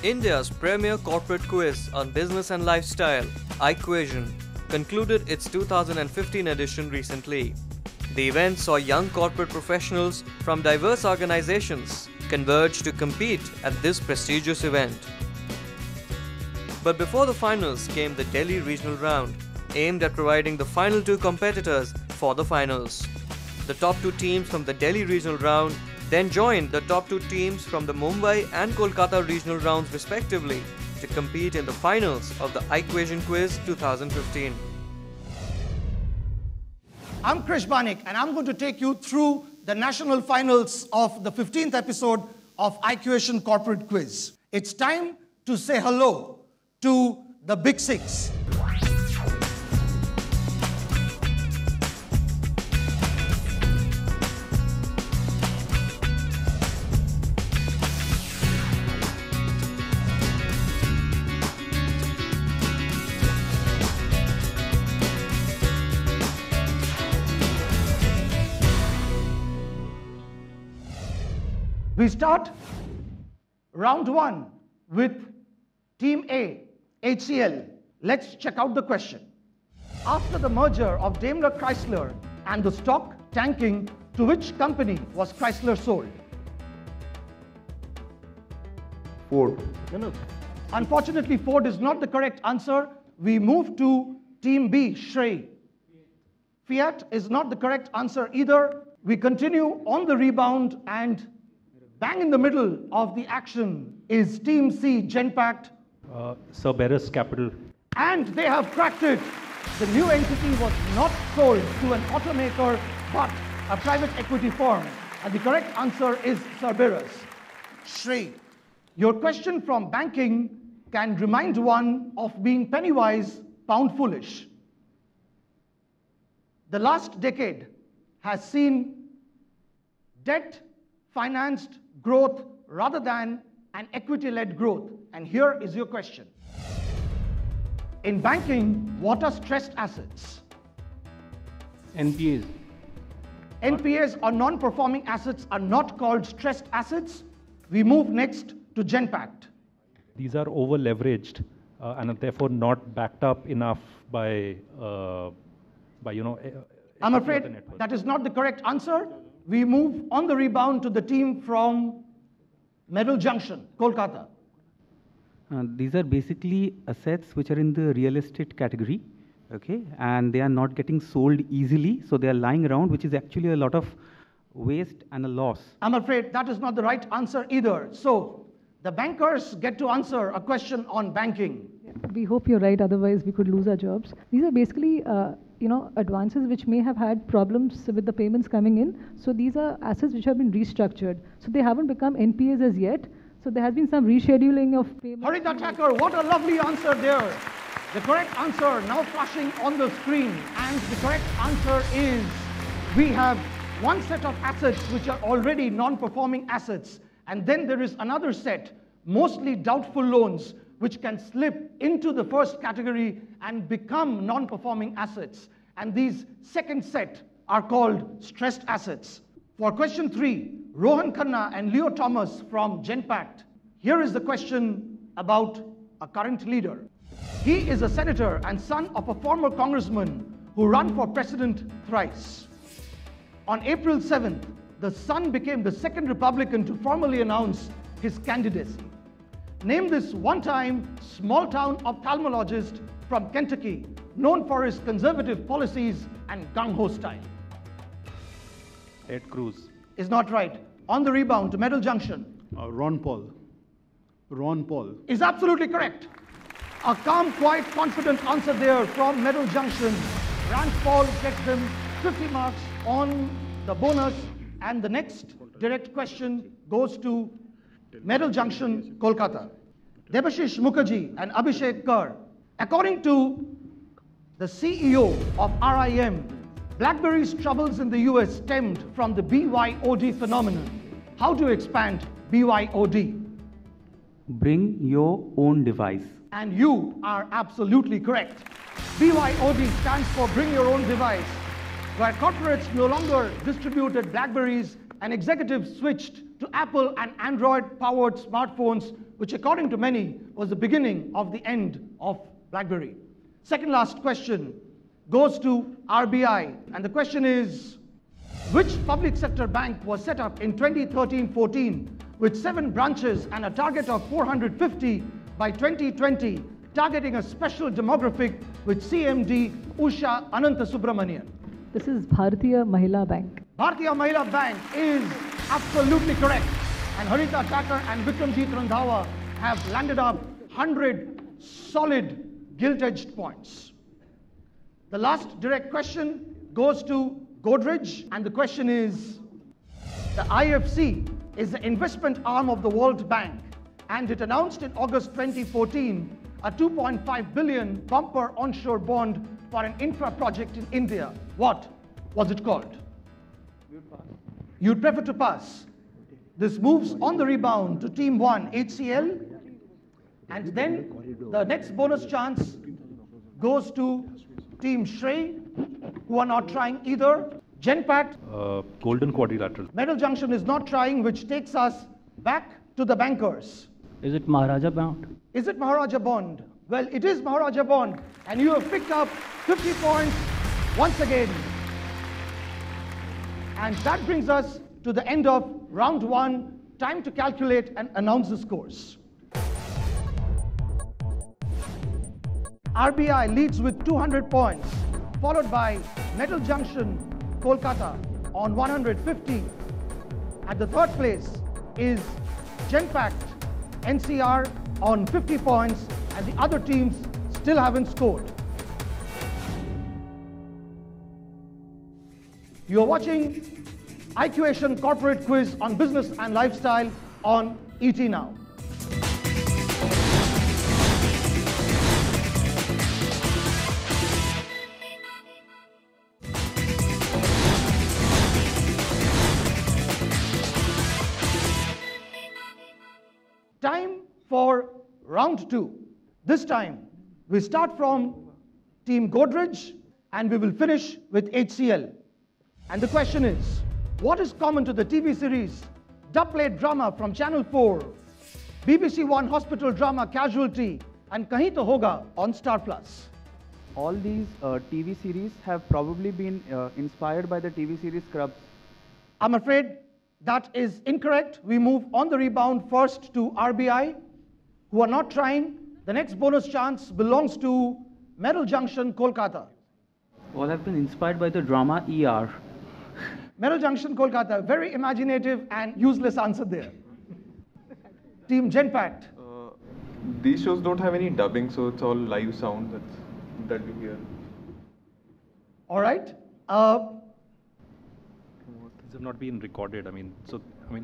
India's premier corporate quiz on business and lifestyle, IQUATION, concluded its 2015 edition recently. The event saw young corporate professionals from diverse organizations converge to compete at this prestigious event. But before the finals came the Delhi regional round, aimed at providing the final two competitors for the finals. The top two teams from the Delhi regional round then joined the top two teams from the Mumbai and Kolkata regional rounds respectively to compete in the finals of the IQUATION Quiz 2015. I'm KRISH BANIK and I'm going to take you through the national finals of the 15th episode of IQUATION Corporate Quiz. It's time to say hello to the Big Six. We start round one with Team A, HCL. Let's check out the question. After the merger of Daimler Chrysler and the stock tanking, to which company was Chrysler sold? Ford. No. Unfortunately, Ford is not the correct answer. We move to Team B, Shrey. Fiat is not the correct answer either. We continue on the rebound, and bang in the middle of the action is Team C, Genpact. Cerberus Capital. And they have cracked it. The new entity was not sold to an automaker, but a private equity firm. And the correct answer is Cerberus. Shrey, your question from banking can remind one of being penny wise, pound foolish. The last decade has seen debt-financed growth rather than an equity-led growth. And here is your question. In banking, what are stressed assets? NPAs. NPAs or non-performing assets are not called stressed assets. We move next to Genpact. These are over-leveraged and are therefore not backed up enough by I'm afraid that is not the correct answer. We move on the rebound to the team from Metal Junction, Kolkata. These are basically assets which are in the real estate category, okay, and they are not getting sold easily, so they are lying around, which is actually a lot of waste and a loss. I'm afraid that is not the right answer either. So the bankers get to answer a question on banking. We hope you're right, otherwise we could lose our jobs. These are basically advances which may have had problems with the payments coming in. So these are assets which have been restructured. So they haven't become NPAs as yet. So there has been some rescheduling of payments. Harita Thakur, what a lovely answer there. The correct answer now flashing on the screen. And the correct answer is, we have one set of assets which are already non-performing assets. And then there is another set, mostly doubtful loans, which can slip into the first category and become non-performing assets. And these second set are called stressed assets. For question 3, Rohan Khanna and Leo Thomas from Genpact. Here is the question about a current leader. He is a senator and son of a former congressman who ran for president thrice. On April 7th, the son became the second Republican to formally announce his candidacy. Name this one-time small-town ophthalmologist from Kentucky, known for his conservative policies and gung-ho style. Ted Cruz. Is not right. On the rebound to Metal Junction. Ron Paul. Ron Paul. Is absolutely correct. A calm, quiet, confident answer there from Metal Junction. Rand Paul gets them 50 marks on the bonus. And the next direct question goes to Metal Junction, Kolkata. Debashish Mukherjee and Abhishek Kar. According to the CEO of RIM, BlackBerry's troubles in the US stemmed from the BYOD phenomenon. How do you expand BYOD? Bring your own device. And you are absolutely correct. BYOD stands for Bring Your Own Device, where corporates no longer distributed BlackBerries and executives switched to Apple and Android-powered smartphones, which according to many was the beginning of the end of BlackBerry. Second last question goes to RBI, and the question is, which public sector bank was set up in 2013-14 with 7 branches and a target of 450 by 2020, targeting a special demographic with CMD Usha Ananthasubramanian? This is Bharatiya Mahila Bank. Bharatiya Mahila Bank is absolutely correct. And Harita Thakur and Vikramjit Randhawa have landed up 100 solid gilt-edged points. The last direct question goes to Godrej, and the question is, the IFC is the investment arm of the World Bank, and it announced in August 2014 a 2.5 billion bumper onshore bond for an infra project in India. What was it called? You'd prefer to pass. This moves on the rebound to Team 1, HCL. And then the next bonus chance goes to Team Shrey, who are not trying either. Genpact. Golden quadrilateral. Metal Junction is not trying, which takes us back to the bankers. Is it Maharaja Bond? Is it Maharaja Bond? Well, it is Maharaja Bond, and you have picked up 50 points once again. And that brings us to the end of round 1. Time to calculate and announce the scores. RBI leads with 200 points, followed by Metal Junction, Kolkata on 150. At the third place is Genpact, NCR on 50 points, and the other teams still haven't scored. You are watching IQUATION Corporate Quiz on Business and Lifestyle on ET Now. Time for round 2. This time, we start from Team Godrej and we will finish with HCL. And the question is, what is common to the TV series dub-plate drama from Channel 4, BBC One hospital drama Casualty, and Kahin To Hoga on Star Plus? All these TV series have probably been inspired by the TV series Scrubs. I'm afraid that is incorrect. We move on the rebound first to RBI, who are not trying. The next bonus chance belongs to Metal Junction, Kolkata. All have been inspired by the drama ER. Metal Junction, Kolkata, very imaginative and useless answer there. Team Genpact. These shows don't have any dubbing, so it's all live sound that we hear. All right. These have not been recorded. I mean,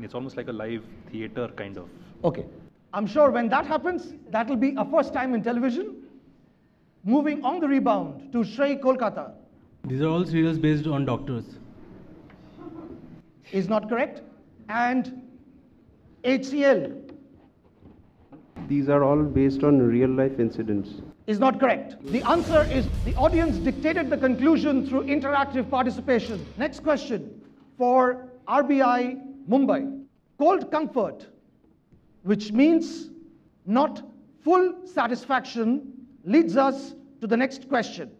it's almost like a live theater kind of. Okay. I'm sure when that happens, that'll be a first time in television. Moving on the rebound to Shrey, Kolkata. These are all serials based on doctors. Is not correct. And HCL. These are all based on real life incidents. Is not correct. The answer is the audience dictated the conclusion through interactive participation. Next question for RBI Mumbai. Cold comfort, which means not full satisfaction, leads us to the next question.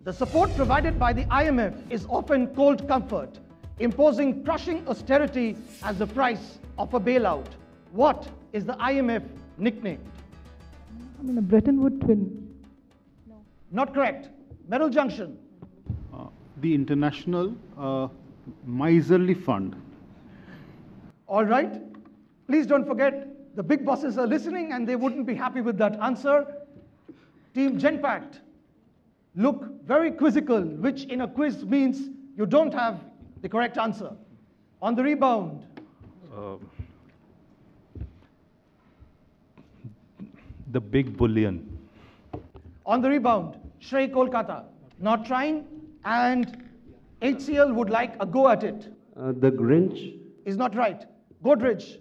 The support provided by the IMF is often cold comfort, imposing crushing austerity as the price of a bailout. What is the IMF nicknamed? I mean, a Bretton Woods twin. No. Not correct. Metal Junction. The International Miserly Fund. All right. Please don't forget, the big bosses are listening and they wouldn't be happy with that answer. Team Genpact, look very quizzical, which in a quiz means you don't have the correct answer. On the rebound. The big bullion. On the rebound, Shrey, Kolkata. Not trying, and HCL would like a go at it. The Grinch. Is not right. Godrej.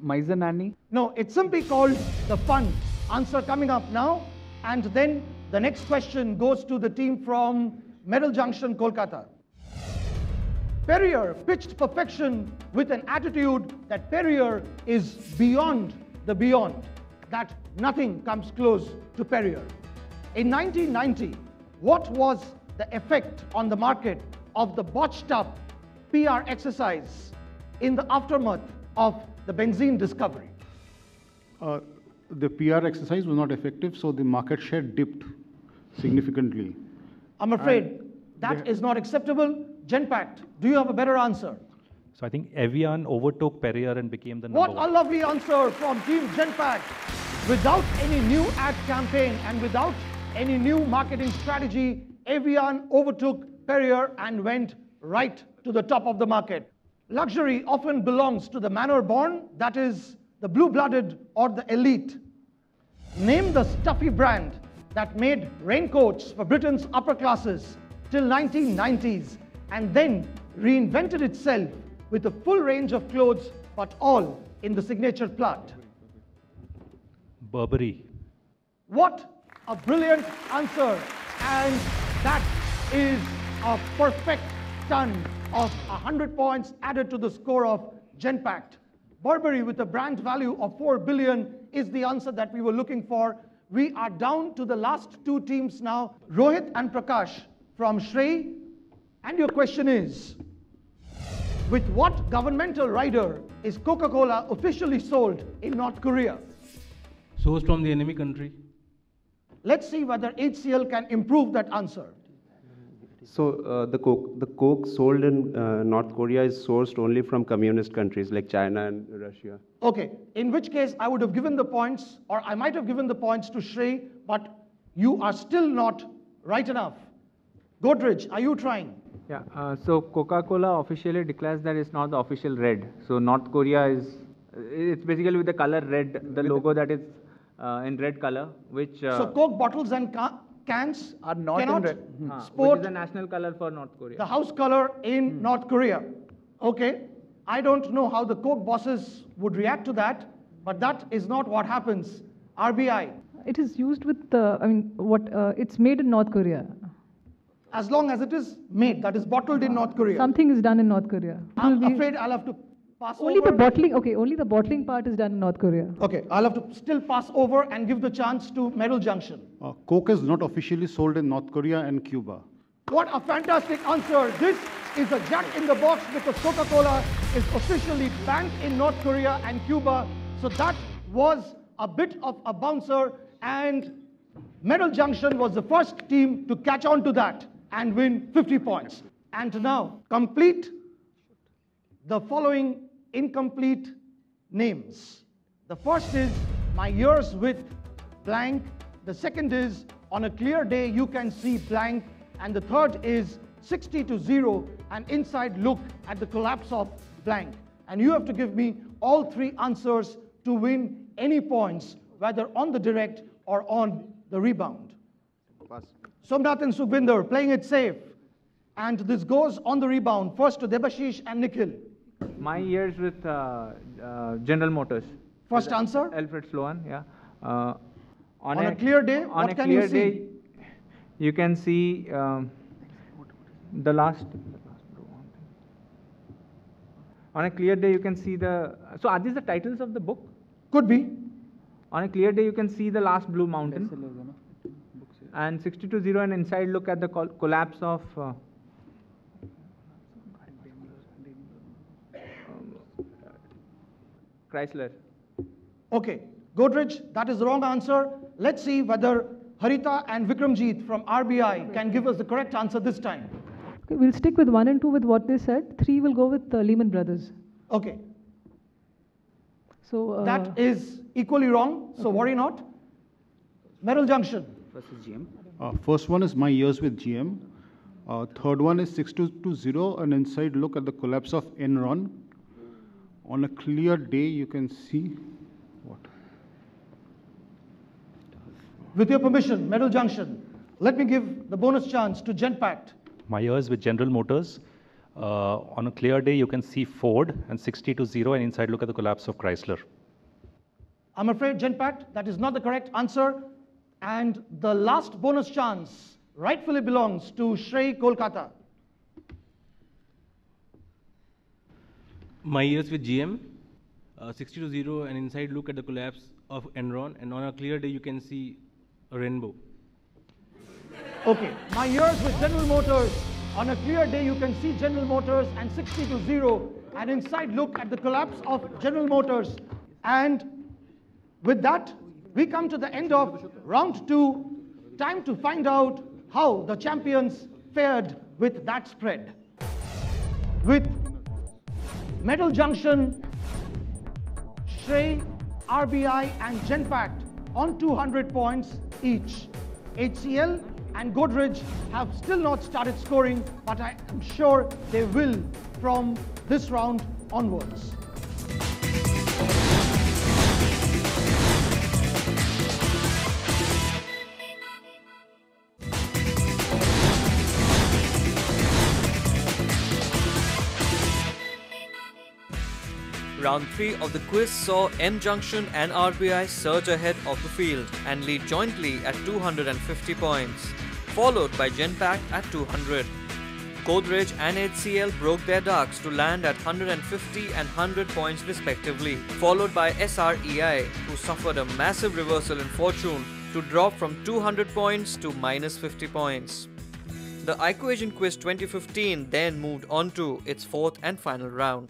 Miser Nanny. No, it's simply called the fund. Answer coming up now. And then the next question goes to the team from Metal Junction, Kolkata. Perrier pitched perfection with an attitude that Perrier is beyond the beyond, that nothing comes close to Perrier. In 1990, what was the effect on the market of the botched up PR exercise in the aftermath of the benzene discovery? The PR exercise was not effective, so the market share dipped significantly. I'm afraid that is not acceptable. Genpact, do you have a better answer? So I think Evian overtook Perrier and became the number What one. a lovely answer from Team Genpact. Without any new ad campaign and without any new marketing strategy, Evian overtook Perrier and went right to the top of the market. Luxury often belongs to the manor-born, that is, the blue-blooded or the elite. Name the stuffy brand that made raincoats for Britain's upper classes till 1990s and then reinvented itself with a full range of clothes, but all in the signature plot. Burberry. What a brilliant answer, and that is a perfect ton of 100 points added to the score of Genpact. Burberry with a brand value of 4 billion is the answer that we were looking for. We are down to the last two teams now, Rohit and Prakash from Shrey. And your question is, with what governmental rider is Coca-Cola officially sold in North Korea? Sourced from the enemy country. Let's see whether HCL can improve that answer. So the Coke sold in North Korea is sourced only from communist countries like China and Russia. Okay, in which case I would have given the points, or I might have given the points to Shrey, but you are still not right enough. Godrej, are you trying? Yeah, so Coca-Cola officially declares that it's not the official red. So North Korea is, it's basically with the color red, the logo that is in red color, which... so Coke bottles and cans are not cannot in red. sport Which is the national color for North Korea. the house color in North Korea. Okay, I don't know how the Coke bosses would react to that, but that is not what happens. RBI. It is used with the, it's made in North Korea. As long as it is made, that is bottled in North Korea. Something is done in North Korea. I'm afraid I'll have to pass Only over. the bottling, okay, only the bottling part is done in North Korea. Okay, I'll have to still pass over and give the chance to Metal Junction. Coke is not officially sold in North Korea and Cuba. What a fantastic answer. This is a jack in the box because Coca-Cola is officially banned in North Korea and Cuba. So that was a bit of a bouncer, and Metal Junction was the first team to catch on to that and win 50 points. And now, complete the following incomplete names. The first is my years with blank. The second is on a clear day you can see blank. And the third is 60-0, an inside look at the collapse of blank. And you have to give me all three answers to win any points, whether on the direct or on the rebound. Somnath and Sukhvinder playing it safe. And this goes on the rebound. First to Debashish and Nikhil. My years with General Motors. First answer? Alfred Sloan, yeah. On a clear day, what can you see? You can see the last. On a clear day, you can see the. So, are these the titles of the book? Could be. On a clear day, you can see the last blue mountain. And 60-0, an inside look at the collapse of. Chrysler. Okay, Godrej, that is the wrong answer. Let's see whether Harita and Vikramjeet from RBI can give us the correct answer this time. Okay, we'll stick with 1 and 2 with what they said. 3 will go with Lehman Brothers. Okay. So that is equally wrong, so worry not. Metal Junction. First is GM. First one is my years with GM. Third one is 60-0, an inside look at the collapse of Enron. On a clear day, you can see what? With your permission, Metal Junction, let me give the bonus chance to Genpact. My years with General Motors. On a clear day, you can see Ford, and 60-0, an inside look at the collapse of Chrysler. I'm afraid, Genpact, that is not the correct answer. And the last bonus chance rightfully belongs to Shrey Kolkata. My years with GM, 60-0, and inside look at the collapse of Enron, and on a clear day you can see a rainbow. Okay, my years with General Motors. On a clear day, you can see General Motors and 60-0, and inside look at the collapse of General Motors. And with that, we come to the end of round 2. Time to find out how the champions fared with that spread. With Metal Junction, Shrey, RBI and Genpact on 200 points each. HCL and Godrej have still not started scoring, but I am sure they will from this round onwards. Round 3 of the quiz saw M Junction and RBI surge ahead of the field and lead jointly at 250 points, followed by Genpact at 200. Godrej and HCL broke their ducks to land at 150 and 100 points respectively, followed by SREI, who suffered a massive reversal in fortune to drop from 200 points to minus 50 points. The IQUATION Quiz 2015 then moved on to its 4th and final round.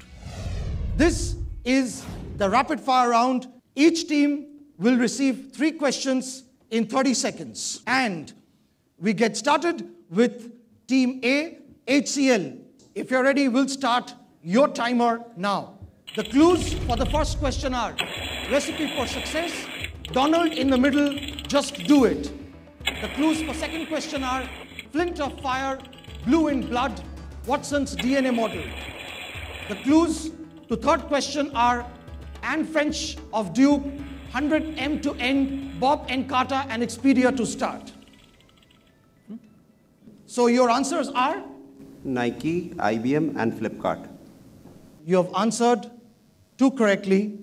This is the rapid fire round. Each team will receive 3 questions in 30 seconds. And we get started with Team A, HCL. If you're ready, we'll start your timer now. The clues for the first question are recipe for success, Donald in the middle, just do it. The clues for second question are flint of fire, blue in blood, Watson's DNA model. The clues to third question are Anne French of Duke, 100 M to end, Bob and Carter and Expedia to start. So your answers are? Nike, IBM and Flipkart. You have answered 2 correctly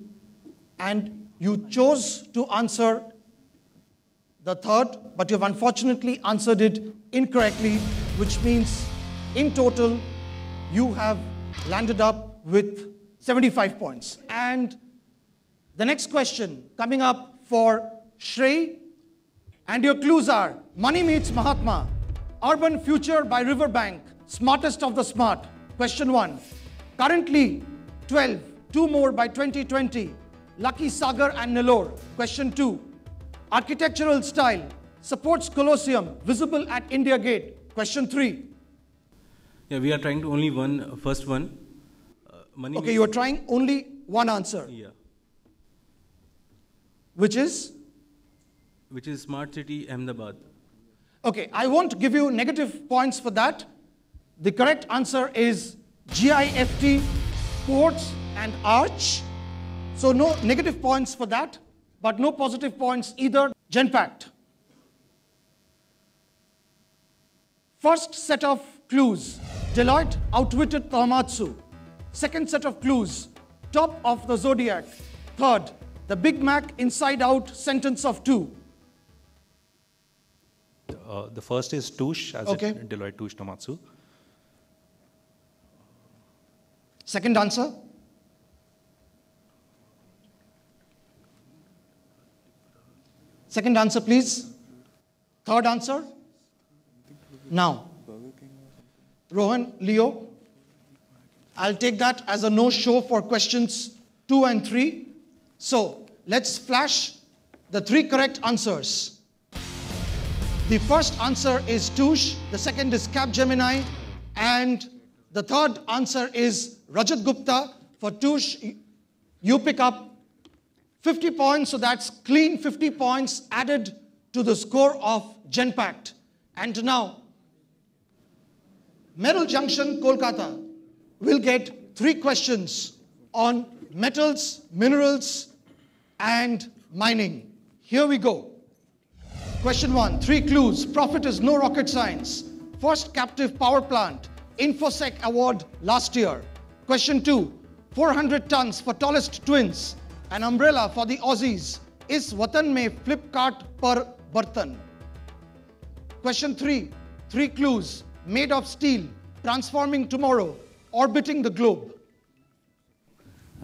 and you chose to answer the third, but you have unfortunately answered it incorrectly, which means in total you have landed up with 75 points. And the next question coming up for Shrey, and your clues are Money Meets Mahatma, Urban Future by Riverbank, Smartest of the Smart. Question 1. Currently 12, 2 more by 2020, Lucky Sagar and Nellore. Question 2. Architectural style, supports Colosseum, visible at India Gate. Question 3. Yeah, we are trying to only first one. Okay, you are trying only one answer. Yeah. Which is? Which is Smart City, Ahmedabad. Okay, I won't give you negative points for that. The correct answer is GIFT, Ports and Arch. So no negative points for that, but no positive points either. Genpact. First set of clues, Deloitte outwitted Tamatsu. Second set of clues, top of the Zodiac. Third, the Big Mac Inside Out sentence of 2. The first is Touche, as okay. in Deloitte Touche Tomatsu. Second answer? Second answer, please. Third answer? Now, Rohan, Leo, I'll take that as a no-show for questions 2 and 3. So, let's flash the 3 correct answers. The first answer is Touche, the second is Capgemini, and the third answer is Rajat Gupta. For Touche, you pick up 50 points, so that's clean 50 points added to the score of Genpact. And now, Metal Junction, Kolkata will get 3 questions on metals, minerals, and mining. Here we go. Question 1, 3 clues. Profit is no rocket science. First captive power plant, InfoSec award last year. Question 2, 400 tons for tallest twins. An umbrella for the Aussies. Is Watan mein Flipkart par bartan? Question 3, 3 clues. Made of steel, transforming tomorrow, orbiting the globe.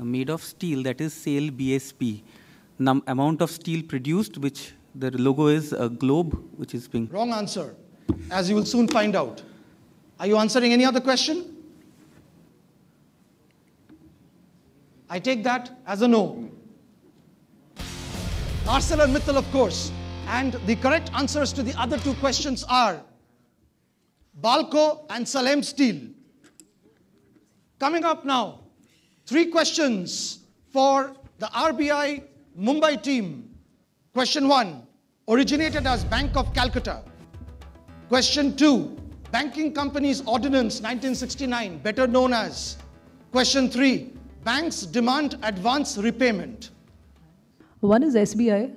made of steel, that is SAIL BSP. Amount of steel produced, which the logo is a globe, which is being... Wrong answer, as you will soon find out. Are you answering any other question? I take that as a no. ArcelorMittal, of course. And the correct answers to the other two questions are Balco and Salem Steel. Coming up now, 3 questions for the RBI Mumbai team. Question 1, originated as Bank of Calcutta. Question 2, Banking Companies Ordinance 1969, better known as. Question 3, banks demand advance repayment. One is SBI.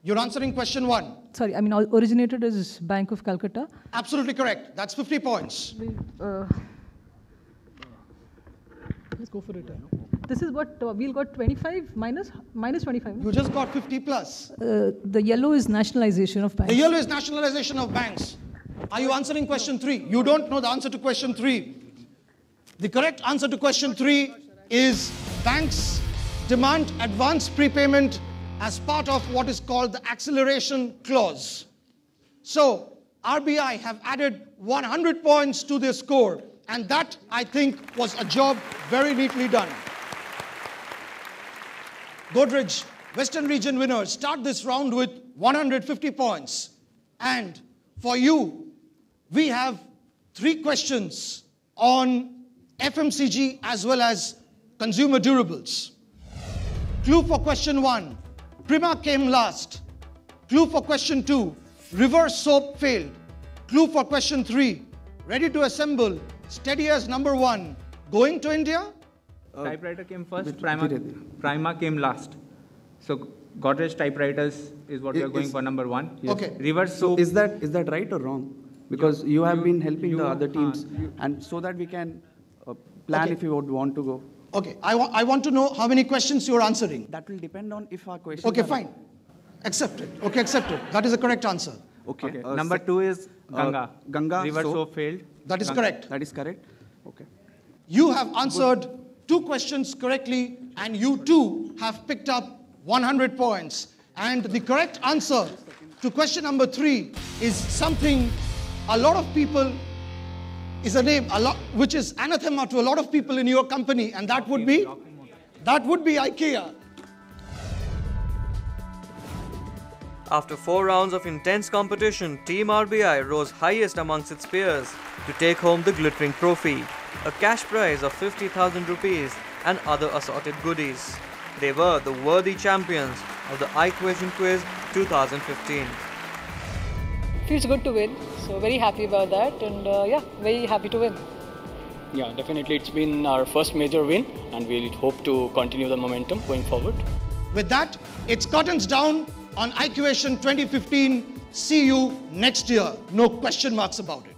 You're answering question 1. Sorry, I mean originated as Bank of Calcutta. Absolutely correct. That's 50 points. Let's go for it. This is what we'll got 25 minus 25. You just got 50 plus. The yellow is nationalization of banks. The yellow is nationalization of banks. Are you answering question 3? You don't know the answer to question 3. The correct answer to question 3 is banks demand advance prepayment as part of what is called the acceleration clause. So RBI have added 100 points to their score, and that, I think, was a job very neatly done. Godrej Western Region winners start this round with 150 points. And for you, we have 3 questions on FMCG as well as consumer durables. Clue for question 1, Prima came last. Clue for question 2, reverse soap failed. Clue for question 3, ready to assemble, steady as number 1, going to India? Typewriter came first, Prima came last. So Godrej typewriters is what we are going for number 1. Yes. Okay. Reverse soap. Is that right or wrong? Because you have been helping the other teams, and so that we can plan if you would want to go. Okay, I want to know how many questions you are answering. That will depend on if our questions Okay, fine. Accepted. Okay, accepted. That is the correct answer. Okay. Number 2 is Ganga. Ganga. Reverse soap failed. That is correct. That is correct. Okay. You have answered 2 questions correctly, and you too have picked up 100 points. And the correct answer to question number 3 is something a lot of people, is a name which is anathema to a lot of people in your company, and that would be IKEA. After 4 rounds of intense competition, Team RBI rose highest amongst its peers to take home the glittering trophy, a cash prize of 50,000 rupees and other assorted goodies. They were the worthy champions of the IQUATION Quiz 2015. Feels good to win, so very happy about that, and yeah, very happy to win. Yeah, definitely it's been our first major win, and we hope to continue the momentum going forward. With that, it's curtains down on IQUATION 2015. See you next year. No question marks about it.